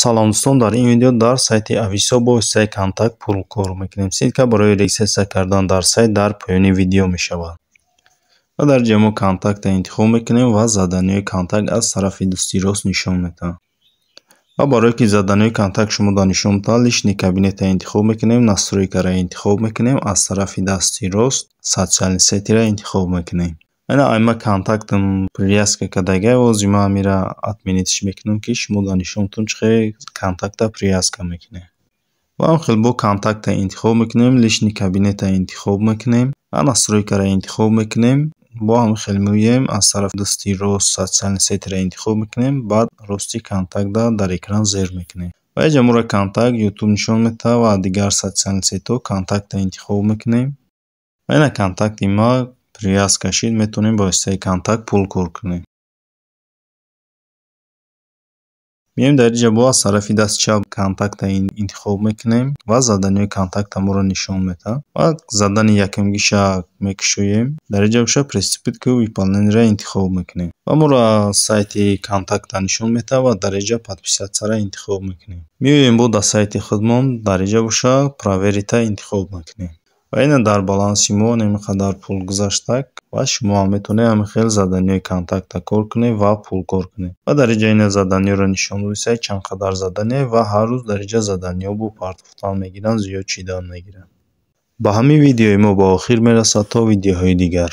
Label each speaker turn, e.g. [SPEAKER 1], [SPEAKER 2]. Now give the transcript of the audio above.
[SPEAKER 1] سلام دوستان، در این ویدیو در سایت اویسا با واسطه کانتاکت پول کار میکنیم. سایت که برای رجیستر کردن در سایت در پایان ویدیو میشود و در جمع کانتاکت انتخاب میکنیم و زدن کانتاکت از طرف دستی راست نشان میده و برای که زدن کانتاکت شما نشان میده لشن کابینت انتخاب میکنیم، настройка را انتخاب میکنیم، از طرف دستی راست социальный сети را انتخاب میکنیم. Ayma kontaktim привязка кадага озима амира отменитиш мекунам ки шумо нишонтон чихе контакта привязка мекунем. Ва ҳам хел бо контакта интихоб мекунем, лишни кабинета интихоб мекунем, настройкаро интихоб мекунем. Бо ҳам хел муҳим аз тараф дасти рост социальный сетиро интихоб мекунем, баъд рости контакта дар экран зер мекунем. Ва ҷамура контакт YouTube нишон медиҳад ва дигар социальный сетҳо контакта интихоб мекунем. Ва ина контакти ма привязка шид, метавонем ба воситаи контакт пул кор кунем. Меем дар инҷа бо аз тарафи дасти чап контакта интихоб мекунем ва задани контактаморо нишон медиҳад ва задани якумгиша мекушоем. Дар инҷа боша приступит ки выполнениеро интихоб мекунем ва моро сайти контакта нишон медиҳад ва дар инҷа подписатсияро интихоб мекунем. Меоем бо дар сайти худмон дар инҷа боша проверита интихоб мекунем. ва ина дар баланси мо неми қадар пул гузаштак ва шумо ҳам метавонед ҳамин хел заданиҳои контакта кор кунед ва пул кор кунед. Ва дар инҷа ина заданиҳоро нишон бинависед, чанд қадар задание ва ҳар рӯз дар инҷа заданиҳо бо партофтан мегиранд, зиёд чидан мегиранд. Ба ҳамин видеои мо ба охир мерасад. То видеоҳои дигар.